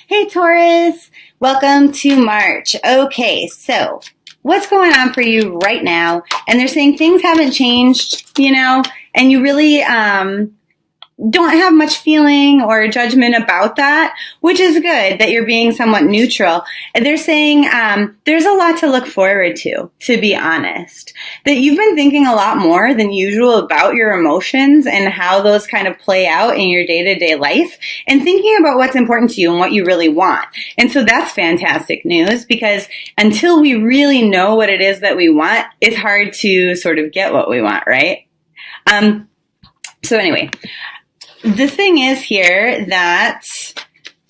Hey Taurus, welcome to March. Okay, so what's going on for you right now? And they're saying things haven't changed, and you really don't have much feeling or judgment about that, which is good that you're being somewhat neutral. And they're saying there's a lot to look forward to be honest. That you've been thinking a lot more than usual about your emotions and how those kind of play out in your day-to-day life and thinking about what's important to you and what you really want. And so that's fantastic news because until we really know what it is that we want, it's hard to sort of get what we want, right? So anyway, the thing is here that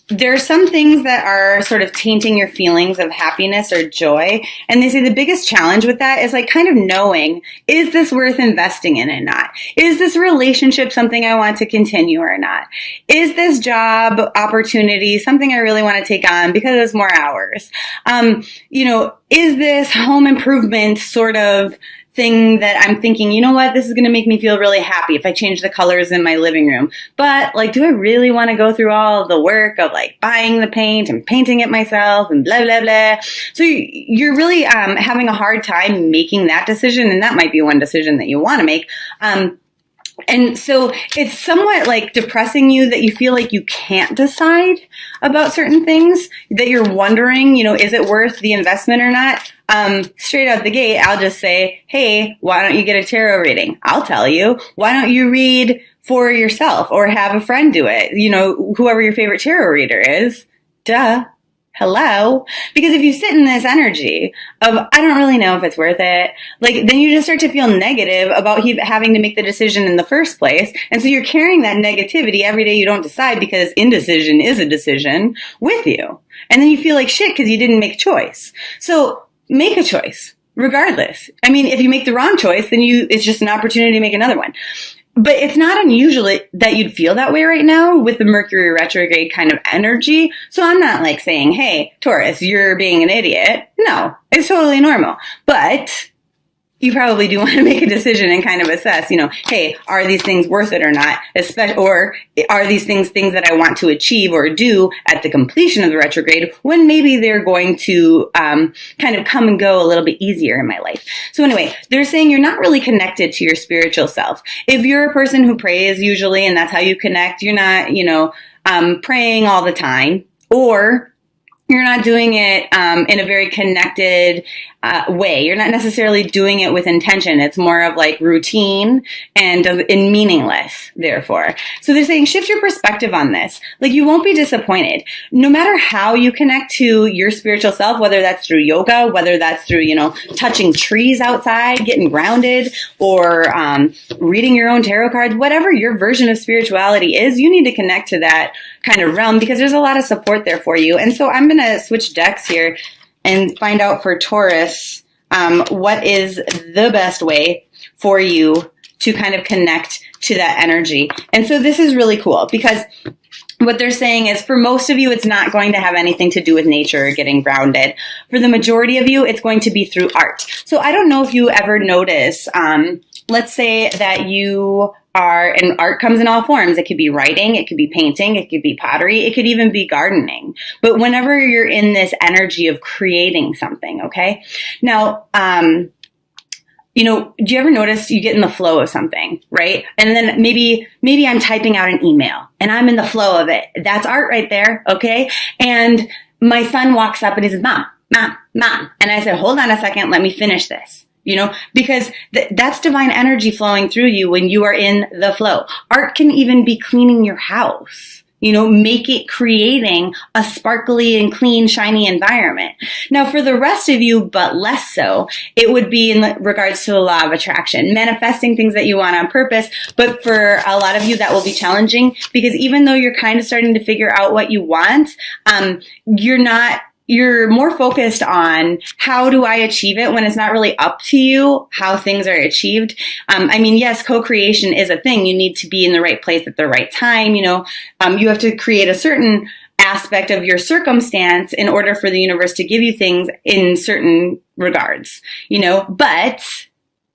there are some things that are sort of tainting your feelings of happiness or joy. And they say the biggest challenge with that is like kind of knowing, is this worth investing in or not? Is this relationship something I want to continue or not? Is this job opportunity something I really want to take on because it's more hours? Is this home improvement sort of thing that I'm thinking, you know what, this is going to make me feel really happy if I change the colors in my living room. But like, do I really want to go through all the work of like buying the paint and painting it myself and blah, blah, blah. So you're really having a hard time making that decision. And that might be one decision that you want to make. And so it's somewhat like depressing you that you feel like you can't decide about certain things, that you're wondering, is it worth the investment or not? Straight out the gate, I'll just say, hey, why don't you get a tarot reading? I'll tell you. Why don't you read for yourself or have a friend do it? Whoever your favorite tarot reader is. Duh. Hello? Because if you sit in this energy of, I don't really know if it's worth it, then you just start to feel negative about having to make the decision in the first place. And so you're carrying that negativity every day you don't decide because indecision is a decision with you. And then you feel like shit because you didn't make a choice. So make a choice regardless. I mean, if you make the wrong choice, then it's just an opportunity to make another one. But it's not unusual that you'd feel that way right now with the Mercury retrograde kind of energy. So I'm not like saying, hey, Taurus, you're being an idiot. No, it's totally normal. But you probably do want to make a decision and kind of assess, hey, are these things worth it or not? Or are these things that I want to achieve or do at the completion of the retrograde when maybe they're going to kind of come and go a little bit easier in my life? So anyway, they're saying you're not really connected to your spiritual self. If you're a person who prays usually and that's how you connect, you're not, praying all the time, or you're not doing it in a very connected way. You're not necessarily doing it with intention. It's more of like routine and meaningless, therefore. So they're saying shift your perspective on this. Like you won't be disappointed. No matter how you connect to your spiritual self, whether that's through yoga, whether that's through, touching trees outside, getting grounded, or reading your own tarot cards, whatever your version of spirituality is, you need to connect to that kind of realm because there's a lot of support there for you. And so I'm going to switch decks here and find out for Taurus what is the best way for you to kind of connect to that energy. And so this is really cool because what they're saying is for most of you, it's not going to have anything to do with nature or getting grounded. For the majority of you, it's going to be through art. So I don't know if you ever notice, let's say that you and art comes in all forms. It could be writing, it could be painting, it could be pottery, it could even be gardening. But whenever you're in this energy of creating something, okay? Now, do you ever notice you get in the flow of something, right? And then maybe I'm typing out an email and I'm in the flow of it. That's art right there, okay? And my son walks up and he says, Mom. And I said, hold on a second, let me finish this. Because that's divine energy flowing through you when you are in the flow. Art can even be cleaning your house, make it creating a sparkly and clean, shiny environment. Now, for the rest of you, but less so, it would be in regards to the law of attraction, manifesting things that you want on purpose. But for a lot of you, that will be challenging because even though you're kind of starting to figure out what you want, you're more focused on how do I achieve it when it's not really up to you how things are achieved. Yes, co-creation is a thing. You need to be in the right place at the right time. You have to create a certain aspect of your circumstance in order for the universe to give you things in certain regards, but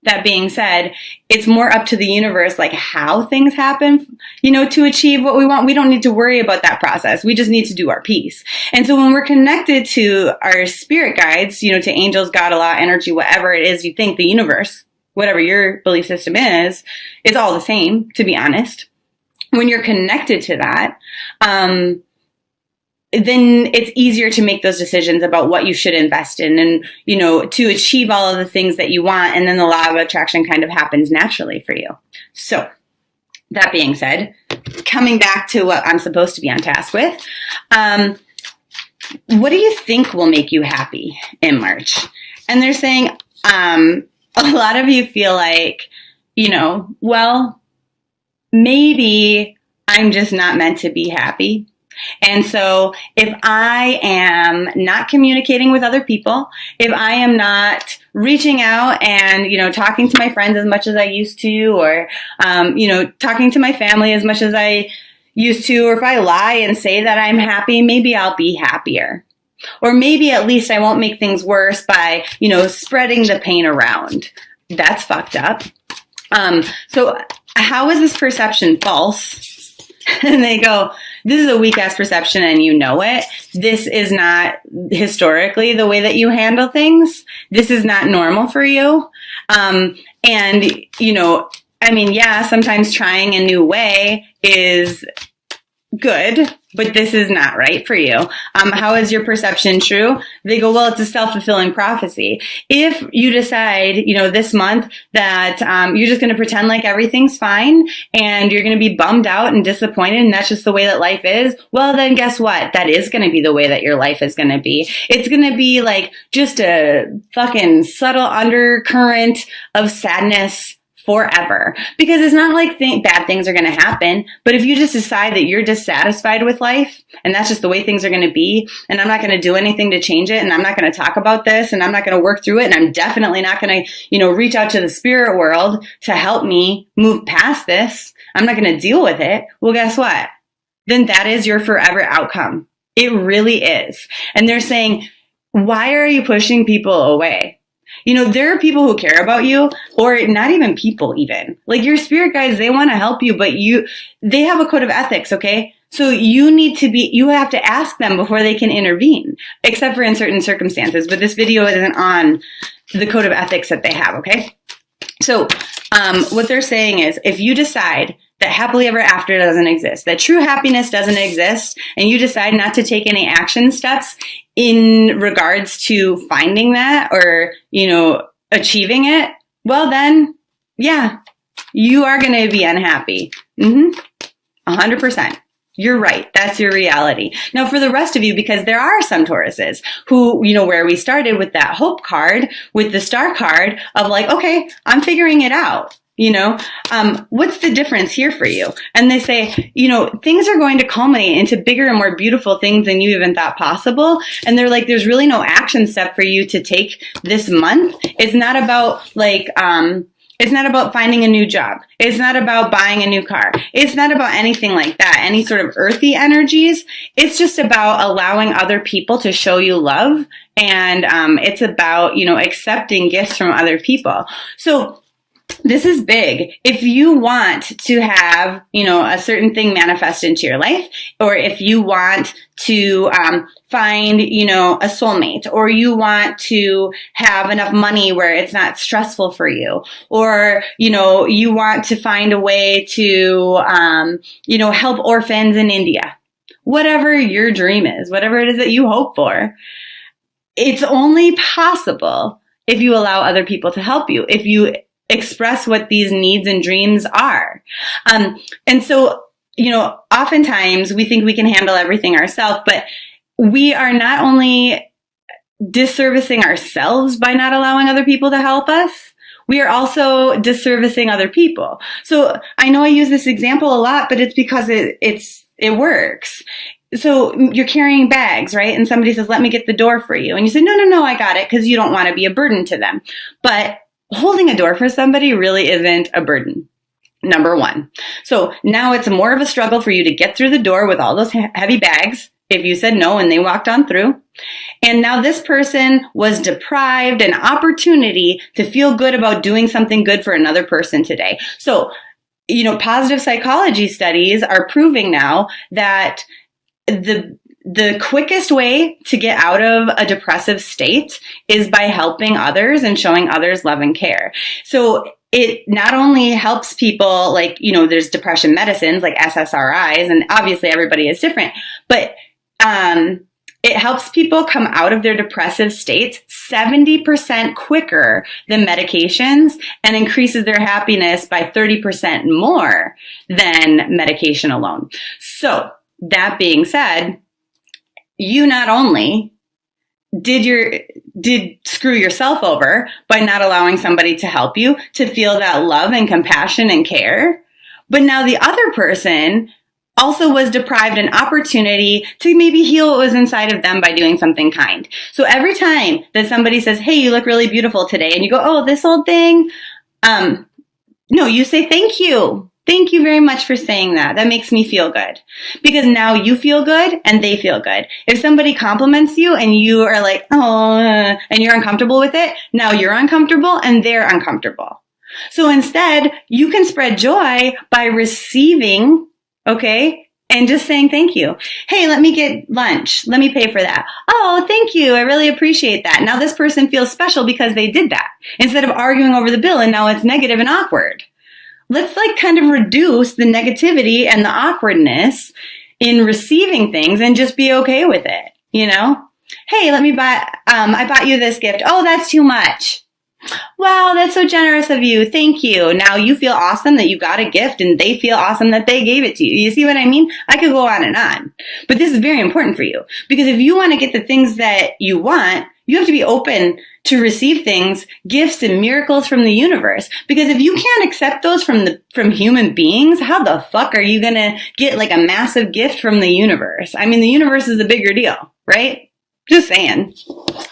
that being said, it's more up to the universe, like how things happen, to achieve what we want. We don't need to worry about that process. We just need to do our piece. And so when we're connected to our spirit guides, to angels, God, Allah, energy, whatever it is you think, the universe, whatever your belief system is, it's all the same, to be honest. When you're connected to that, then it's easier to make those decisions about what you should invest in and, to achieve all of the things that you want. And then the law of attraction kind of happens naturally for you. So that being said, coming back to what I'm supposed to be on task with, what do you think will make you happy in March? And they're saying, a lot of you feel like, well, maybe I'm just not meant to be happy. And so if I am not communicating with other people, if I am not reaching out and, talking to my friends as much as I used to, or, talking to my family as much as I used to, or if I lie and say that I'm happy, maybe I'll be happier. Or maybe at least I won't make things worse by, spreading the pain around. That's fucked up. So how is this perception false? And they go, this is a weak ass perception and you know it. This is not historically the way that you handle things. This is not normal for you. Sometimes trying a new way is good, but this is not right for you. How is your perception true? They go, well, it's a self-fulfilling prophecy. If you decide, this month that you're just going to pretend like everything's fine and you're going to be bummed out and disappointed and that's just the way that life is, well, then guess what? That is going to be the way that your life is going to be. It's going to be like just a fucking subtle undercurrent of sadness forever, because it's not like bad things are going to happen. But if you just decide that you're dissatisfied with life and that's just the way things are going to be, and I'm not going to do anything to change it, and I'm not going to talk about this, and I'm not going to work through it, and I'm definitely not going to, reach out to the spirit world to help me move past this, I'm not going to deal with it. Well, guess what? Then that is your forever outcome. It really is. And they're saying, why are you pushing people away? There are people who care about you, or not even people even. Like your spirit guides, they want to help you, but they have a code of ethics, okay? So you have to ask them before they can intervene, except for in certain circumstances. But this video isn't on the code of ethics that they have, okay? So what they're saying is, if you decide that happily ever after doesn't exist, that true happiness doesn't exist, and you decide not to take any action steps in regards to finding that or, achieving it, well then, yeah, you are going to be unhappy. 100%. You're right. That's your reality. Now, for the rest of you, because there are some Tauruses who, where we started with that hope card, with the star card of like, okay, I'm figuring it out. What's the difference here for you? And they say, things are going to culminate into bigger and more beautiful things than you even thought possible. And they're like, there's really no action step for you to take this month. It's not about it's not about finding a new job. It's not about buying a new car. It's not about anything like that, any sort of earthy energies. It's just about allowing other people to show you love. And it's about, accepting gifts from other people. So this is big. If you want to have, a certain thing manifest into your life, or if you want to find, a soulmate, or you want to have enough money where it's not stressful for you, or, you want to find a way to, help orphans in India, whatever your dream is, whatever it is that you hope for, it's only possible if you allow other people to help you, if you express what these needs and dreams are. And so, oftentimes we think we can handle everything ourselves, but we are not only disservicing ourselves by not allowing other people to help us, we are also disservicing other people. So I know I use this example a lot, but it's because it works. So you're carrying bags, right? And somebody says, let me get the door for you. And you say, no, I got it, because you don't want to be a burden to them. But holding a door for somebody really isn't a burden, number one. So now it's more of a struggle for you to get through the door with all those heavy bags if you said no and they walked on through. And now this person was deprived an opportunity to feel good about doing something good for another person today. So, positive psychology studies are proving now that the quickest way to get out of a depressive state is by helping others and showing others love and care. So it not only helps people, there's depression medicines like SSRIs, and obviously everybody is different, but it helps people come out of their depressive states 70% quicker than medications and increases their happiness by 30% more than medication alone. So that being said, you not only did screw yourself over by not allowing somebody to help you to feel that love and compassion and care, but now the other person also was deprived an opportunity to maybe heal what was inside of them by doing something kind. So every time that somebody says, hey, you look really beautiful today, and you go, oh, this old thing, no, you say thank you. Thank you very much for saying that. That makes me feel good. Because now you feel good and they feel good. If somebody compliments you and you are like, oh, and you're uncomfortable with it, now you're uncomfortable and they're uncomfortable. So instead, you can spread joy by receiving, okay, and just saying thank you. Hey, let me get lunch. Let me pay for that. Oh, thank you. I really appreciate that. Now this person feels special because they did that. Instead of arguing over the bill and now it's negative and awkward. Let's kind of reduce the negativity and the awkwardness in receiving things and just be okay with it, Hey, let me I bought you this gift. Oh, that's too much. Wow, that's so generous of you. Thank you. Now you feel awesome that you got a gift and they feel awesome that they gave it to you. You see what I mean? I could go on and on. But this is very important for you because if you want to get the things that you want, you have to be open to receive things, gifts and miracles from the universe. Because if you can't accept those from human beings, how the fuck are you going to get a massive gift from the universe? I mean, the universe is a bigger deal, right? Just saying.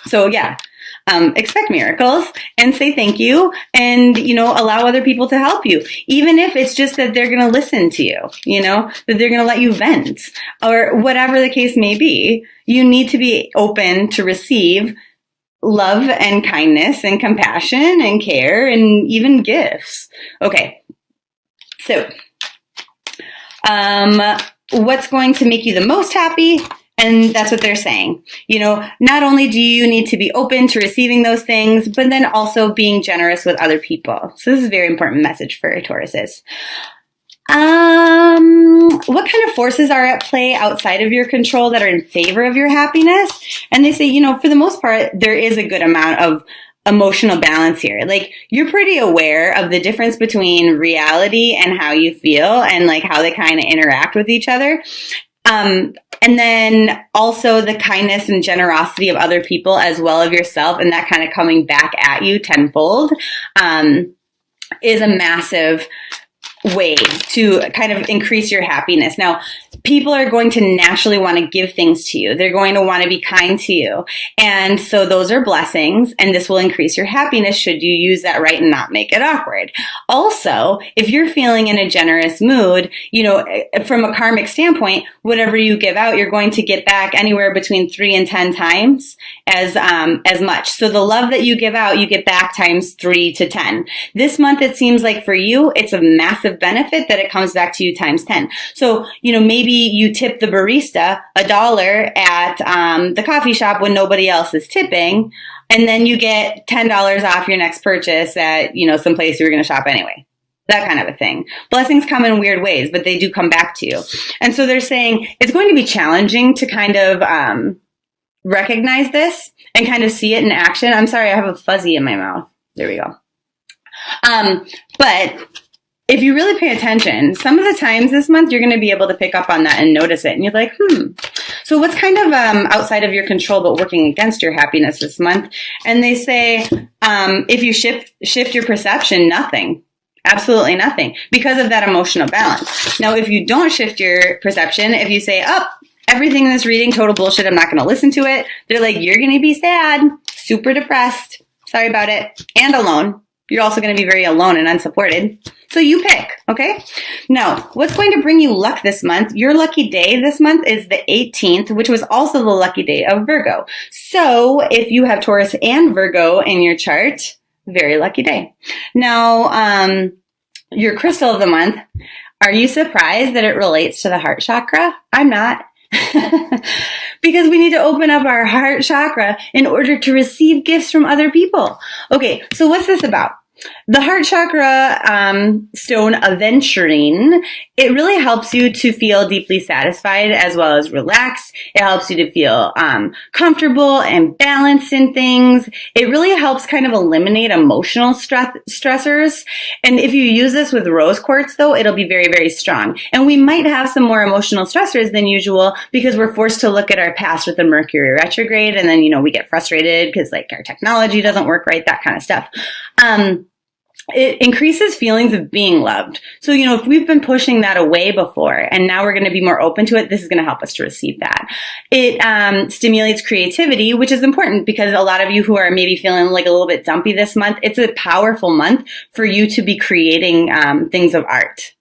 So yeah. Expect miracles and say thank you and, allow other people to help you. Even if it's just that they're going to listen to you, that they're going to let you vent or whatever the case may be, you need to be open to receive love and kindness and compassion and care and even gifts. Okay. So, what's going to make you the most happy? And that's what they're saying. Not only do you need to be open to receiving those things, but then also being generous with other people. So this is a very important message for Tauruses. What kind of forces are at play outside of your control that are in favor of your happiness? And they say, for the most part, there is a good amount of emotional balance here. You're pretty aware of the difference between reality and how you feel and how they kind of interact with each other. And then also the kindness and generosity of other people as well as yourself and that kind of coming back at you tenfold is a massive way to kind of increase your happiness. Now, people are going to naturally want to give things to you. They're going to want to be kind to you. And so those are blessings, and this will increase your happiness should you use that right and not make it awkward. Also, if you're feeling in a generous mood, from a karmic standpoint, whatever you give out, you're going to get back anywhere between 3 and 10 times as much. So the love that you give out, you get back times 3 to 10. This month, it seems like for you, it's a massive benefit that it comes back to you times 10. So, maybe you tip the barista $1 at the coffee shop when nobody else is tipping, and then you get $10 off your next purchase at, some place you were going to shop anyway. That kind of a thing. Blessings come in weird ways, but they do come back to you. And so they're saying it's going to be challenging to kind of recognize this and kind of see it in action. I'm sorry, I have a fuzzy in my mouth. There we go. But if you really pay attention, some of the times this month, you're going to be able to pick up on that and notice it. And you're like, So what's kind of outside of your control but working against your happiness this month? And they say, if you shift your perception, nothing. Absolutely nothing. Because of that emotional balance. Now, if you don't shift your perception, if you say, everything in this reading, total bullshit, I'm not going to listen to it. They're like, you're going to be sad, super depressed. Sorry about it. And alone. you're also going to be very alone and unsupported. So you pick, okay? Now, what's going to bring you luck this month? Your lucky day this month is the 18th, which was also the lucky day of Virgo. So if you have Taurus and Virgo in your chart, very lucky day. Now, your crystal of the month, are you surprised that it relates to the heart chakra? I'm not. Because we need to open up our heart chakra in order to receive gifts from other people. Okay, so what's this about? The heart chakra stone, aventurine, it really helps you to feel deeply satisfied as well as relaxed. It helps you to feel comfortable and balanced in things. It really helps kind of eliminate emotional stressors. And if you use this with rose quartz, though, it'll be very, very strong. And we might have some more emotional stressors than usual because we're forced to look at our past with the Mercury retrograde. And then, we get frustrated because like our technology doesn't work right, that kind of stuff. It increases feelings of being loved. So, if we've been pushing that away before and now we're going to be more open to it, this is going to help us to receive that. It stimulates creativity, which is important because a lot of you who are maybe feeling like a little bit dumpy this month, it's a powerful month for you to be creating things of art,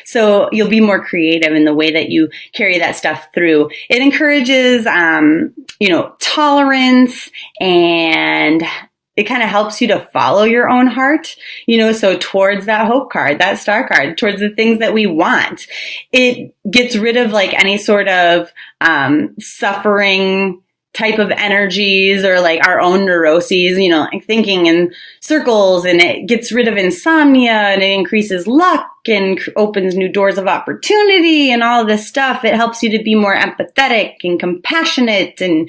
So you'll be more creative in the way that you carry that stuff through. It encourages, tolerance, and it kind of helps you to follow your own heart, so towards that hope card, that star card, towards the things that we want. It gets rid of like any sort of suffering type of energies or like our own neuroses, like thinking in circles, and it gets rid of insomnia and it increases luck and opens new doors of opportunity and all this stuff. It helps you to be more empathetic and compassionate and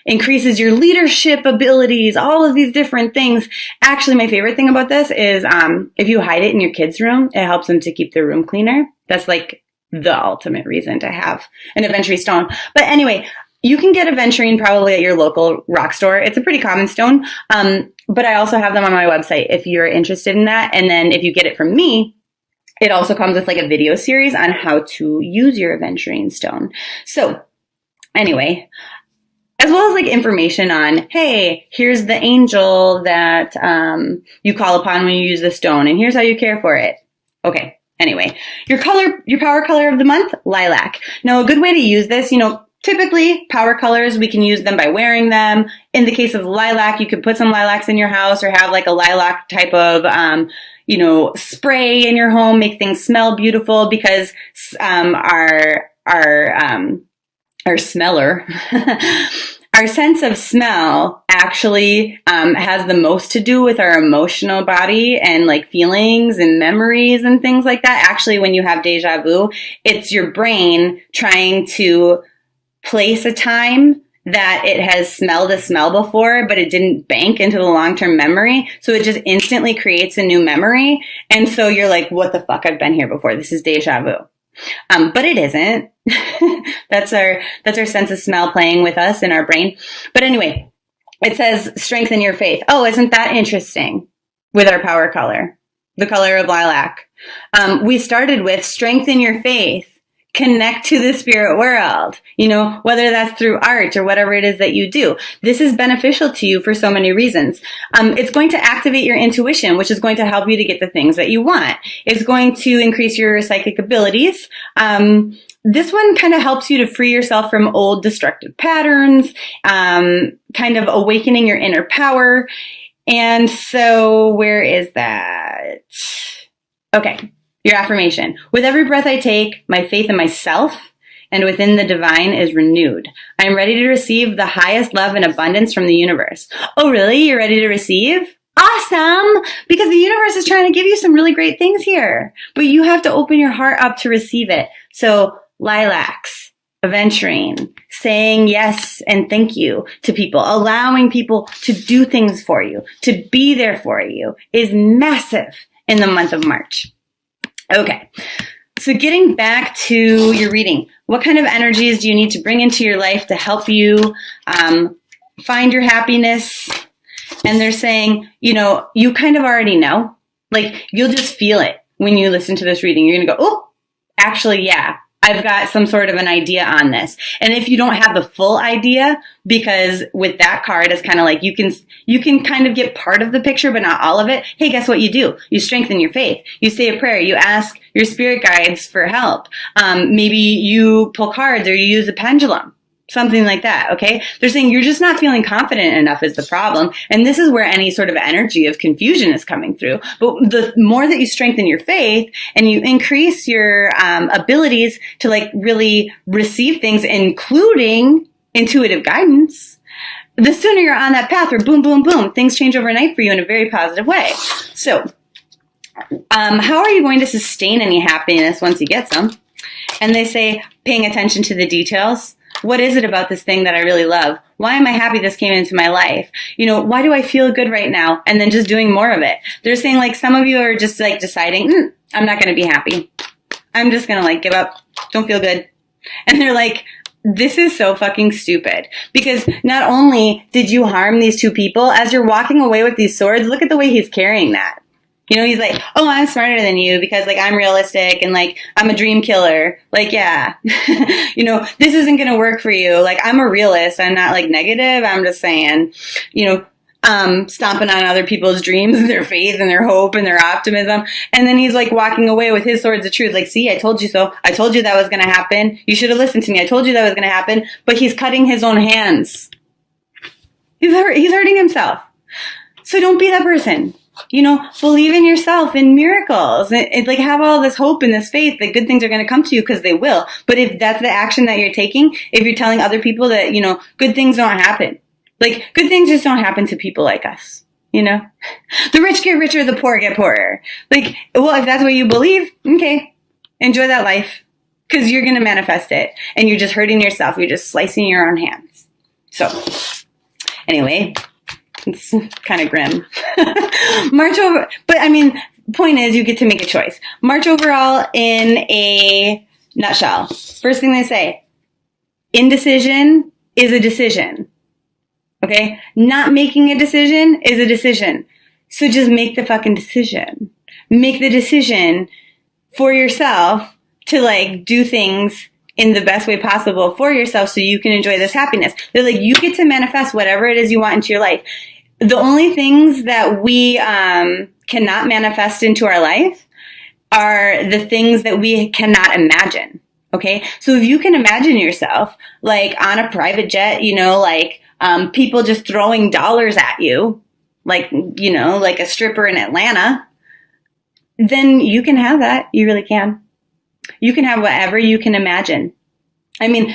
increases your leadership abilities, all of these different things. Actually, my favorite thing about this is if you hide it in your kids' room, it helps them to keep their room cleaner. That's like the ultimate reason to have an aventurine stone. But anyway, you can get aventurine probably at your local rock store. It's a pretty common stone. But I also have them on my website if you're interested in that. And then if you get it from me, it also comes with like a video series on how to use your aventurine stone. So anyway, as well as like information on, hey, here's the angel that you call upon when you use the stone, and here's how you care for it. Okay. Anyway, your power color of the month, lilac. Now, a good way to use this, typically, power colors, we can use them by wearing them. In the case of lilac, you could put some lilacs in your house or have like a lilac type of, spray in your home, make things smell beautiful because our smeller, our sense of smell actually has the most to do with our emotional body and like feelings and memories and things like that. Actually, when you have deja vu, it's your brain trying to place a time that it has smelled a smell before, but it didn't bank into the long-term memory. So it just instantly creates a new memory. And so you're like, what the fuck? I've been here before. This is deja vu. But it isn't. That's our sense of smell playing with us in our brain. But anyway, it says strengthen your faith. Oh, isn't that interesting with our power color, the color of lilac? We started with strengthen your faith. Connect to the spirit world, whether that's through art or whatever it is that you do. This is beneficial to you for so many reasons. It's going to activate your intuition, which is going to help you to get the things that you want. It's going to increase your psychic abilities. This one kind of helps you to free yourself from old destructive patterns, kind of awakening your inner power. And so where is that? Okay. Your affirmation. With every breath I take, my faith in myself and within the divine is renewed. I am ready to receive the highest love and abundance from the universe. Oh, really? You're ready to receive? Awesome! Because the universe is trying to give you some really great things here. But you have to open your heart up to receive it. So, lilacs, aventurine, saying yes and thank you to people, allowing people to do things for you, to be there for you is massive in the month of March. Okay, so getting back to your reading, what kind of energies do you need to bring into your life to help you find your happiness? And they're saying, you kind of already know. Like, you'll just feel it when you listen to this reading. You're going to go, oh, actually, yeah, I've got some sort of an idea on this. And if you don't have the full idea, because with that card, it's kind of like you can kind of get part of the picture, but not all of it. Hey, guess what you do? You strengthen your faith. You say a prayer. You ask your spirit guides for help. Maybe you pull cards or you use a pendulum. Something like that, okay? They're saying you're just not feeling confident enough is the problem. And this is where any sort of energy of confusion is coming through. But the more that you strengthen your faith and you increase your abilities to like really receive things, including intuitive guidance, the sooner you're on that path where boom, boom, boom, things change overnight for you in a very positive way. So, how are you going to sustain any happiness once you get some? And they say, paying attention to the details. What is it about this thing that I really love? Why am I happy this came into my life? You know, why do I feel good right now? And then just doing more of it. They're saying like some of you are just like deciding, I'm not going to be happy. I'm just going to like give up. Don't feel good. And they're like, this is so fucking stupid. Because not only did you harm these two people, as you're walking away with these swords, look at the way he's carrying that. You know, he's like, oh, I'm smarter than you because, like, I'm realistic and, like, I'm a dream killer. Like, yeah, you know, this isn't going to work for you. Like, I'm a realist. I'm not, like, negative. I'm just saying, you know, stomping on other people's dreams and their faith and their hope and their optimism. And then he's, like, walking away with his swords of truth. Like, see, I told you so. I told you that was going to happen. You should have listened to me. I told you that was going to happen. But he's cutting his own hands. He's hurting himself. So don't be that person. You know, believe in yourself, in miracles, and like have all this hope and this faith that good things are going to come to you because they will. But if that's the action that you're taking, if you're telling other people that, you know, good things don't happen, like good things just don't happen to people like us, you know, the rich get richer, the poor get poorer. Like, well, if that's what you believe, okay, enjoy that life because you're going to manifest it and you're just hurting yourself. You're just slicing your own hands. So anyway. It's kind of grim. March over, but I mean, point is you get to make a choice. March overall in a nutshell. First thing they say, indecision is a decision. Okay? Not making a decision is a decision. So just make the fucking decision. Make the decision for yourself to like do things in the best way possible for yourself so you can enjoy this happiness. They're like, you get to manifest whatever it is you want into your life. The only things that we cannot manifest into our life are the things that we cannot imagine. Okay? So if you can imagine yourself like on a private jet, you know, like people just throwing dollars at you, like, you know, like a stripper in Atlanta, then you can have that. You really can. You can have whatever you can imagine. I mean,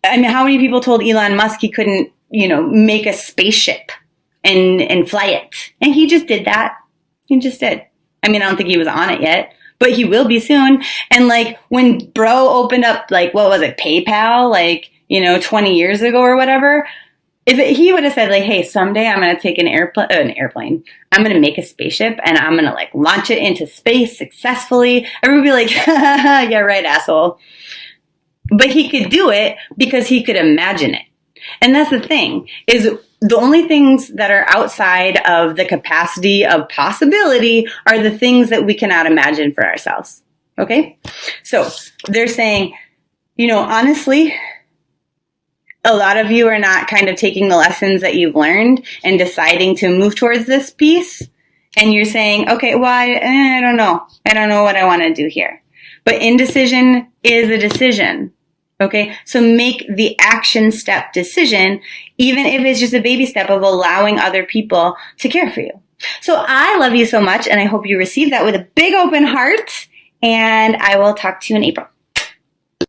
how many people told Elon Musk he couldn't, you know, make a spaceship and fly it? And he just did that. He just did. I mean, I don't think he was on it yet, but he will be soon. And like when bro opened up, like, what was it, PayPal, like, you know, 20 years ago or whatever, he would have said like, hey, someday I'm going to take an airplane. I'm going to make a spaceship and I'm going to like launch it into space successfully. Everybody would be like, yeah, right, asshole. But he could do it because he could imagine it. And that's the thing, is the only things that are outside of the capacity of possibility are the things that we cannot imagine for ourselves. Okay? So they're saying, you know, honestly, a lot of you are not kind of taking the lessons that you've learned and deciding to move towards this piece. And you're saying, okay, well, I don't know. I don't know what I want to do here. But indecision is a decision. Okay, so make the action step decision, even if it's just a baby step of allowing other people to care for you. So I love you so much, and I hope you receive that with a big open heart, and I will talk to you in April.